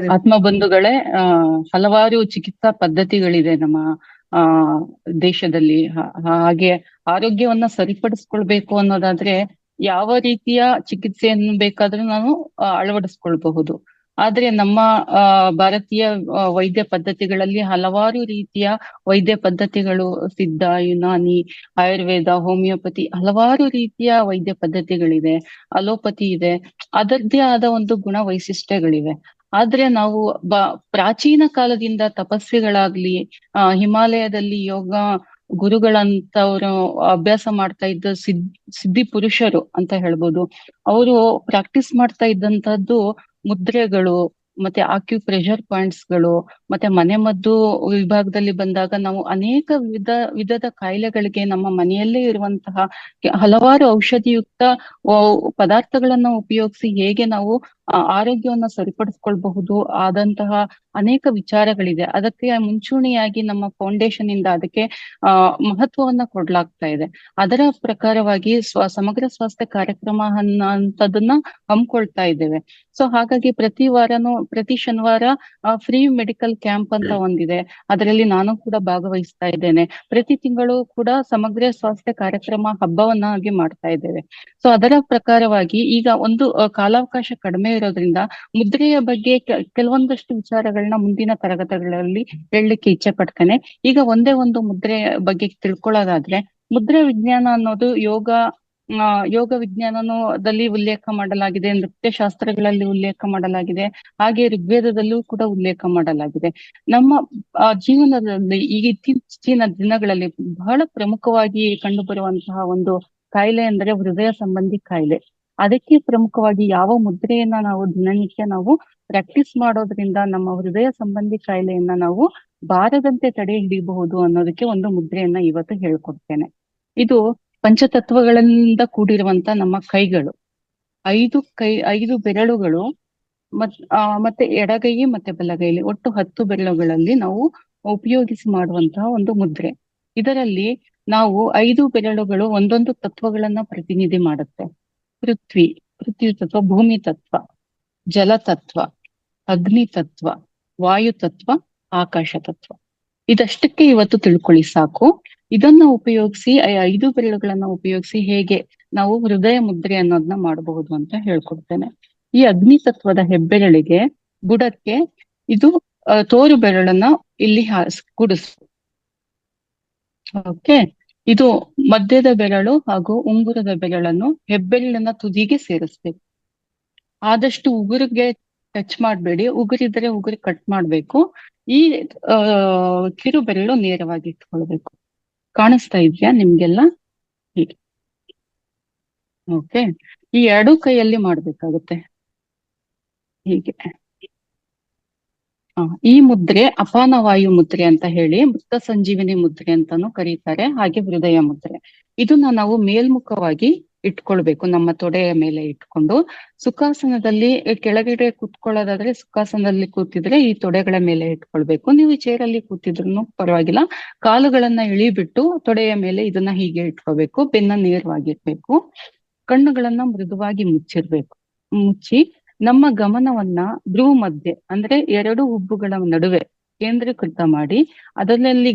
ಆತ್ಮ ಬಂಧುಗಳೇ, ಹಲವಾರು ಚಿಕಿತ್ಸಾ ಪದ್ಧತಿಗಳಿದೆ ನಮ್ಮ ಆ ದೇಶದಲ್ಲಿ. ಹಾಗೆ ಆರೋಗ್ಯವನ್ನ ಸರಿಪಡಿಸ್ಕೊಳ್ಬೇಕು ಅನ್ನೋದಾದ್ರೆ ಯಾವ ರೀತಿಯ ಚಿಕಿತ್ಸೆಯನ್ನು ಬೇಕಾದ್ರೂ ನಾವು ಅಳವಡಿಸ್ಕೊಳ್ಬಹುದು. ಆದ್ರೆ ನಮ್ಮ ಭಾರತೀಯ ವೈದ್ಯ ಪದ್ಧತಿಗಳಲ್ಲಿ ಹಲವಾರು ರೀತಿಯ ವೈದ್ಯ ಪದ್ಧತಿಗಳು, ಸಿದ್ಧ, ಯುನಾನಿ, ಆಯುರ್ವೇದ, ಹೋಮಿಯೋಪತಿ, ಹಲವಾರು ರೀತಿಯ ವೈದ್ಯ ಪದ್ಧತಿಗಳಿದೆ. ಅಲೋಪತಿ ಇದೆ. ಅದರದ್ದೇ ಆದ ಒಂದು ಗುಣ ವೈಶಿಷ್ಟ್ಯಗಳಿವೆ. ಆದ್ರೆ ನಾವು ಪ್ರಾಚೀನ ಕಾಲದಿಂದ ತಪಸ್ವಿಗಳಾಗ್ಲಿ, ಹಿಮಾಲಯದಲ್ಲಿ ಯೋಗ ಗುರುಗಳಂತವ್ರು ಅಭ್ಯಾಸ ಮಾಡ್ತಾ ಇದ್ದ ಸಿದ್ಧಿ ಪುರುಷರು ಅಂತ ಹೇಳ್ಬೋದು. ಅವರು ಪ್ರಾಕ್ಟೀಸ್ ಮಾಡ್ತಾ ಇದ್ದಂತದ್ದು ಮುದ್ರೆಗಳು, ಮತ್ತೆ ಆಕ್ಯುಪ್ರೆಷರ್ ಪಾಯಿಂಟ್ಸ್ಗಳು, ಮತ್ತೆ ಮನೆಮದ್ದು ವಿಭಾಗದಲ್ಲಿ ಬಂದಾಗ ನಾವು ಅನೇಕ ವಿಧದ ಕಾಯಿಲೆಗಳಿಗೆ ನಮ್ಮ ಮನೆಯಲ್ಲೇ ಇರುವಂತಹ ಹಲವಾರು ಔಷಧಿಯುಕ್ತ ಪದಾರ್ಥಗಳನ್ನ ಉಪಯೋಗಿಸಿ ಹೇಗೆ ನಾವು ಆರೋಗ್ಯವನ್ನ ಸರಿಪಡಿಸ್ಕೊಳ್ಬಹುದು ಆದಂತಹ ಅನೇಕ ವಿಚಾರಗಳಿದೆ. ಅದಕ್ಕೆ ಮುಂಚೂಣಿಯಾಗಿ ನಮ್ಮ ಫೌಂಡೇಶನ್ ಇಂದ ಅದಕ್ಕೆ ಮಹತ್ವವನ್ನ ಕೊಡ್ಲಾಗ್ತಾ ಇದೆ. ಅದರ ಪ್ರಕಾರವಾಗಿ ಸಮಗ್ರ ಸ್ವಾಸ್ಥ್ಯ ಕಾರ್ಯಕ್ರಮ ಅನ್ನೋಂಥದ್ದನ್ನ ಹಮ್ಮಿಕೊಳ್ತಾ ಇದ್ದೇವೆ. ಸೊ ಹಾಗಾಗಿ ಪ್ರತಿ ಶನಿವಾರ ಫ್ರೀ ಮೆಡಿಕಲ್ ಕ್ಯಾಂಪ್ ಅಂತ ಒಂದಿದೆ. ಅದರಲ್ಲಿ ನಾನು ಕೂಡ ಭಾಗವಹಿಸ್ತಾ ಇದ್ದೇನೆ. ಪ್ರತಿ ತಿಂಗಳು ಕೂಡ ಸಮಗ್ರ ಸ್ವಾಸ್ಥ್ಯ ಕಾರ್ಯಕ್ರಮ ಹಬ್ಬವನ್ನಾಗಿ ಮಾಡ್ತಾ ಇದ್ದೇವೆ. ಸೊ ಅದರ ಪ್ರಕಾರವಾಗಿ ಈಗ ಒಂದು ಕಾಲಾವಕಾಶ ಕಡಿಮೆ ಇರೋದ್ರಿಂದ ಮುದ್ರೆಯ ಬಗ್ಗೆ ಕೆಲವೊಂದಷ್ಟು ವಿಚಾರಗಳನ್ನ ಮುಂದಿನ ತರಗತಿಗಳಲ್ಲಿ ಹೇಳಲಿಕ್ಕೆ ಇಚ್ಛೆ ಪಡ್ತೇನೆ. ಈಗ ಒಂದೇ ಒಂದು ಮುದ್ರೆ ಬಗ್ಗೆ ತಿಳ್ಕೊಳ್ಳೋದಾದ್ರೆ, ಮುದ್ರೆ ವಿಜ್ಞಾನ ಅನ್ನೋದು ಯೋಗ ವಿಜ್ಞಾನದಲ್ಲಿ ಉಲ್ಲೇಖ ಮಾಡಲಾಗಿದೆ, ನೃತ್ಯ ಶಾಸ್ತ್ರಗಳಲ್ಲಿ ಉಲ್ಲೇಖ ಮಾಡಲಾಗಿದೆ, ಹಾಗೆ ಋಗ್ವೇದದಲ್ಲೂ ಕೂಡ ಉಲ್ಲೇಖ ಮಾಡಲಾಗಿದೆ. ನಮ್ಮ ಜೀವನದಲ್ಲಿ ಈಗ ಇತ್ತೀಚಿನ ದಿನಗಳಲ್ಲಿ ಬಹಳ ಪ್ರಮುಖವಾಗಿ ಕಂಡು ಬರುವಂತಹ ಒಂದು ಕಾಯಿಲೆ ಅಂದರೆ ಹೃದಯ ಸಂಬಂಧಿ ಕಾಯಿಲೆ. ಅದಕ್ಕೆ ಪ್ರಮುಖವಾಗಿ ಯಾವ ಮುದ್ರೆಯನ್ನ ನಾವು ದಿನನಿತ್ಯ ನಾವು ಪ್ರಾಕ್ಟೀಸ್ ಮಾಡೋದ್ರಿಂದ ನಮ್ಮ ಹೃದಯ ಸಂಬಂಧಿ ಕಾಯಿಲೆಯನ್ನ ನಾವು ಬಾರದಂತೆ ತಡೆ ಹಿಡಿಯಬಹುದು ಅನ್ನೋದಕ್ಕೆ ಒಂದು ಮುದ್ರೆಯನ್ನ ಇವತ್ತು ಹೇಳ್ಕೊಡ್ತೇನೆ. ಇದು ಪಂಚತತ್ವಗಳಿಂದ ಕೂಡಿರುವಂತ ನಮ್ಮ ಕೈಗಳು, 5 ಬೆರಳುಗಳು, ಮತ್ತೆ ಎಡಗೈ ಮತ್ತೆ ಬಲಗೈಲಿ ಒಟ್ಟು 10 ಬೆರಳುಗಳಲ್ಲಿ ನಾವು ಉಪಯೋಗಿಸಿ ಮಾಡುವಂತಹ ಒಂದು ಮುದ್ರೆ. ಇದರಲ್ಲಿ ನಾವು 5 ಬೆರಳುಗಳು ಒಂದೊಂದು ತತ್ವಗಳನ್ನ ಪ್ರತಿನಿಧಿ ಮಾಡುತ್ತೆ. ಪೃಥ್ವಿ ತತ್ವ, ಭೂಮಿ ತತ್ವ, ಜಲ ತತ್ವ, ಅಗ್ನಿ ತತ್ವ, ವಾಯು ತತ್ವ, ಆಕಾಶ ತತ್ವ. ಇದಷ್ಟಕ್ಕೆ ಇವತ್ತು ತಿಳ್ಕೊಳ್ಳಿ ಸಾಕು. ಇದನ್ನ ಉಪಯೋಗಿಸಿ 5 ಬೆರಳುಗಳನ್ನ ಉಪಯೋಗಿಸಿ ಹೇಗೆ ನಾವು ಹೃದಯ ಮುದ್ರೆ ಅನ್ನೋದನ್ನ ಮಾಡಬಹುದು ಅಂತ ಹೇಳ್ಕೊಡ್ತೇನೆ. ಈ ಅಗ್ನಿ ತತ್ವದ ಹೆಬ್ಬೆರಳಿಗೆ ಬುಡಕ್ಕೆ ಇದು ತೋರು ಬೆರಳನ್ನ ಇಲ್ಲಿ ಕೂಡಿಸ್. ಓಕೆ, ಇದು ಮಧ್ಯದ ಬೆರಳು ಹಾಗೂ ಉಂಗುರದ ಬೆರಳನ್ನು ಹೆಬ್ಬೆರಳಿನ ತುದಿಗೆ ಸೇರಿಸ್ಬೇಕು. ಆದಷ್ಟು ಉಗುರಿಗೆ ಟಚ್ ಮಾಡ್ಬೇಡಿ, ಉಗುರಿದ್ರೆ ಉಗುರು ಕಟ್ ಮಾಡ್ಬೇಕು. ಈ ಕಿರು ಬೆರಳು ನೇರವಾಗಿ ಇಟ್ಕೊಳ್ಬೇಕು. ಕಾಣಿಸ್ತಾ ಇದ್ಯಾ ನಿಮ್ಗೆಲ್ಲ? ಹೀಗೆ. ಓಕೆ, ಈ 2 ಕೈಯಲ್ಲಿ ಮಾಡ್ಬೇಕಾಗುತ್ತೆ ಹೀಗೆ. ಈ ಮುದ್ರೆ ಅಪಾನ ವಾಯು ಮುದ್ರೆ ಅಂತ ಹೇಳಿ ಮೃತ ಸಂಜೀವಿನಿ ಮುದ್ರೆ ಅಂತಾನು ಕರೀತಾರೆ, ಹಾಗೆ ಹೃದಯ ಮುದ್ರೆ. ಇದನ್ನ ನಾವು ಮೇಲ್ಮುಖವಾಗಿ ಇಟ್ಕೊಳ್ಬೇಕು, ನಮ್ಮ ತೊಡೆಯ ಮೇಲೆ ಇಟ್ಕೊಂಡು. ಸುಖಾಸನದಲ್ಲಿ ಕೆಳಗಡೆ ಕೂತ್ಕೊಳ್ಳೋದಾದ್ರೆ ಸುಖಾಸನದಲ್ಲಿ ಕೂತಿದ್ರೆ ಈ ತೊಡೆಗಳ ಮೇಲೆ ಇಟ್ಕೊಳ್ಬೇಕು. ನೀವು ಚೇರಲ್ಲಿ ಕೂತಿದ್ರು ಪರವಾಗಿಲ್ಲ, ಕಾಲುಗಳನ್ನ ಇಳಿಬಿಟ್ಟು ತೊಡೆಯ ಮೇಲೆ ಇದನ್ನ ಹೀಗೆ ಇಟ್ಕೋಬೇಕು. ಬೆನ್ನ ನೇರವಾಗಿರ್ಬೇಕು. ಕಣ್ಣುಗಳನ್ನ ಮೃದುವಾಗಿ ಮುಚ್ಚಿ ನಮ್ಮ ಗಮನವನ್ನ ಭ್ರೂ ಮಧ್ಯೆ ಅಂದ್ರೆ 2 ಹುಬ್ಬುಗಳ ನಡುವೆ ಕೇಂದ್ರೀಕೃತ ಮಾಡಿ ಅದರಲ್ಲಿ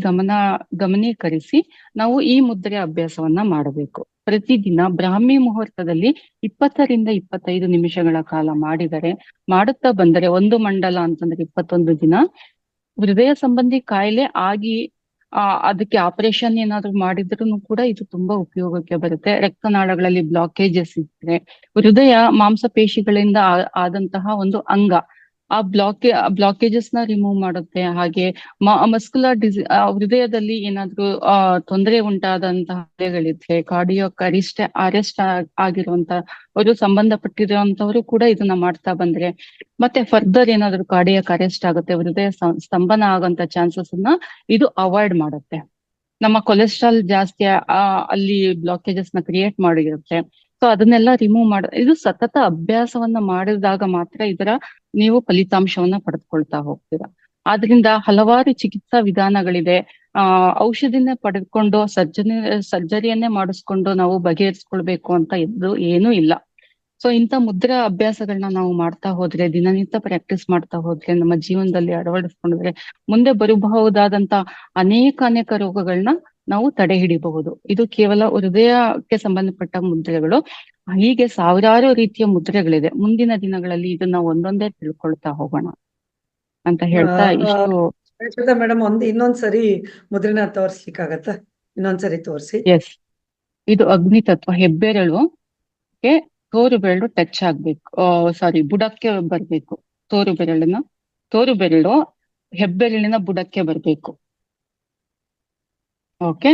ಗಮನೀಕರಿಸಿ ನಾವು ಈ ಮುದ್ರೆ ಅಭ್ಯಾಸವನ್ನ ಮಾಡಬೇಕು. ಪ್ರತಿದಿನ ಬ್ರಾಹ್ಮಿ ಮುಹೂರ್ತದಲ್ಲಿ 20 ರಿಂದ 25 ನಿಮಿಷಗಳ ಕಾಲ ಮಾಡುತ್ತಾ ಬಂದರೆ, ಒಂದು ಮಂಡಲ ಅಂತಂದ್ರೆ 21 ದಿನ, ಹೃದಯ ಸಂಬಂಧಿ ಕಾಯಿಲೆ ಆಗಿ ಅದಕ್ಕೆ ಆಪರೇಷನ್ ಏನಾದ್ರು ಮಾಡಿದ್ರು ಕೂಡ ಇದು ತುಂಬಾ ಉಪಯೋಗಕ್ಕೆ ಬರುತ್ತೆ. ರಕ್ತನಾಳಗಳಲ್ಲಿ ಬ್ಲಾಕೇಜಸ್ ಇದ್ರೆ, ಹೃದಯ ಮಾಂಸಪೇಶಿಗಳಿಂದ ಆದಂತಹ ಒಂದು ಅಂಗ, ಆ ಬ್ಲಾಕೇಜಸ್ ನ ರಿಮೂವ್ ಮಾಡುತ್ತೆ. ಹಾಗೆ ಮಸ್ಕ್ಯುಲರ್ ಹೃದಯದಲ್ಲಿ ಏನಾದ್ರು ತೊಂದರೆ ಉಂಟಾದಂತಹ ಹೃದಯಗಳಿದ್ರೆ, ಕಾರ್ಡಿಯಾಕ್ ಅರೆಸ್ಟ್ ಆಗಿರುವಂತ ಅವರು ಸಂಬಂಧಪಟ್ಟಿರುವಂತವರು ಕೂಡ ಇದನ್ನ ಮಾಡ್ತಾ ಬಂದ್ರೆ, ಮತ್ತೆ ಫರ್ದರ್ ಏನಾದ್ರು ಕಾರ್ಡಿಯಾಕ್ ಅರೆಸ್ಟ್ ಆಗುತ್ತೆ, ಹೃದಯ ಸ್ತಂಭನ ಆಗೋಂತ ಚಾನ್ಸಸ್ ಅನ್ನ ಇದು ಅವಾಯ್ಡ್ ಮಾಡುತ್ತೆ. ನಮ್ಮ ಕೊಲೆಸ್ಟ್ರಾಲ್ ಜಾಸ್ತಿ ಅಲ್ಲಿ ಬ್ಲಾಕೇಜಸ್ ನ ಕ್ರಿಯೇಟ್ ಮಾಡಿರುತ್ತೆ. ಸೊ ಅದನ್ನೆಲ್ಲ ರಿಮೂವ್ ಇದು ಸತತ ಅಭ್ಯಾಸವನ್ನ ಮಾಡಿದಾಗ ಮಾತ್ರ ಇದರ ನೀವು ಫಲಿತಾಂಶವನ್ನ ಪಡೆದುಕೊಳ್ತಾ ಹೋಗ್ತೀರಾ. ಆದ್ರಿಂದ ಹಲವಾರು ಚಿಕಿತ್ಸಾ ವಿಧಾನಗಳಿದೆ. ಔಷಧಿನ ಪಡೆದುಕೊಂಡು ಸರ್ಜರಿಯನ್ನೇ ಮಾಡಿಸ್ಕೊಂಡು ನಾವು ಬಗೆಹರಿಸ್ಕೊಳ್ಬೇಕು ಅಂತ ಏನೂ ಇಲ್ಲ. ಸೊ ಇಂಥ ಮುದ್ರಾ ಅಭ್ಯಾಸಗಳನ್ನ ನಾವು ಮಾಡ್ತಾ ಹೋದ್ರೆ, ದಿನನಿತ್ಯ ಪ್ರಾಕ್ಟೀಸ್ ಮಾಡ್ತಾ ಹೋದ್ರೆ, ನಮ್ಮ ಜೀವನದಲ್ಲಿ ಅಳವಡಿಸ್ಕೊಂಡ್ರೆ ಮುಂದೆ ಬರಬಹುದಾದಂತ ಅನೇಕ ರೋಗಗಳನ್ನ ನಾವು ತಡೆ ಹಿಡಿಬಹುದು. ಇದು ಕೇವಲ ಹೃದಯಕ್ಕೆ ಸಂಬಂಧಪಟ್ಟ ಮುದ್ರೆಗಳು. ಹೀಗೆ ಸಾವಿರಾರು ರೀತಿಯ ಮುದ್ರೆಗಳಿದೆ. ಮುಂದಿನ ದಿನಗಳಲ್ಲಿ ಇದನ್ನ ಒಂದೊಂದೇ ತಿಳ್ಕೊಳ್ತಾ ಹೋಗೋಣ ಅಂತ ಹೇಳ್ತಾ ಇಷ್ಟು. ಶ್ವೇತಾ ಮೇಡಮ್, ಇನ್ನೊಂದ್ಸರಿ ಮುದ್ರೆನ ತೋರ್ಸ್ಲಿಕ್ಕಾಗತ್ತಾ? ಇನ್ನೊಂದ್ಸರಿ ತೋರ್ಸಿ. ಎಸ್, ಇದು ಅಗ್ನಿ ತತ್ವ. ಹೆಬ್ಬೆರಳು ತೋರು ಬೆರಳು ಟಚ್ ಆಗ್ಬೇಕು, ಸಾರಿ ಬುಡಕ್ಕೆ ಬರ್ಬೇಕು. ತೋರು ಬೆರಳು ಹೆಬ್ಬೆರಳಿನ ಬುಡಕ್ಕೆ ಬರ್ಬೇಕು. ಓಕೆ,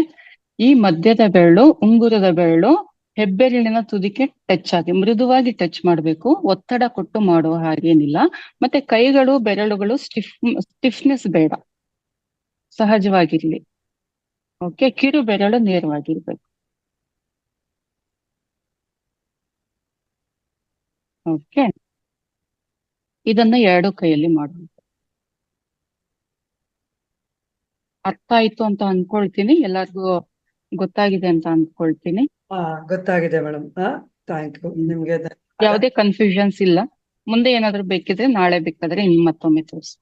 ಈ ಮಧ್ಯದ ಬೆರಳು, ಉಂಗುರದ ಬೆರಳು ಹೆಬ್ಬೆರಳಿನ ತುದಿಗೆ ಟಚ್ ಆಗಿ ಮೃದುವಾಗಿ ಟಚ್ ಮಾಡ್ಬೇಕು. ಒತ್ತಡ ಕೊಟ್ಟು ಮಾಡುವ ಹಾಗೇನಿಲ್ಲ. ಮತ್ತೆ ಕೈಗಳು, ಬೆರಳುಗಳು ಸ್ಟಿಫ್ನೆಸ್ ಬೇಡ, ಸಹಜವಾಗಿರ್ಲಿ. ಓಕೆ, ಕಿರು ಬೆರಳು ನೇರವಾಗಿರ್ಬೇಕು. ಓಕೆ, ಇದನ್ನ ಎರಡು ಕೈಯಲ್ಲಿ ಮಾಡಬೇಕು. ಅರ್ಥ ಆಯ್ತು ಅಂತ ಅನ್ಕೊಳ್ತೀನಿ. ಎಲ್ಲರಿಗೂ ಗೊತ್ತಾಗಿದೆ ಅಂತ ಅನ್ಕೊಳ್ತೀನಿ. ಗೊತ್ತಾಗಿದೆ ಮೇಡಮ್. ಥ್ಯಾಂಕ್ ಯು ನಿಮ್ಗೆ. ಯಾವುದೇ ಕನ್ಫ್ಯೂಷನ್ಸ್ ಇಲ್ಲ. ಮುಂದೆ ಏನಾದ್ರು ಬೇಕಿದ್ರೆ ನಾಳೆ ಬೇಕಾದ್ರೆ ಇನ್ನು ಮತ್ತೊಮ್ಮೆ ತೋರಿಸಿ.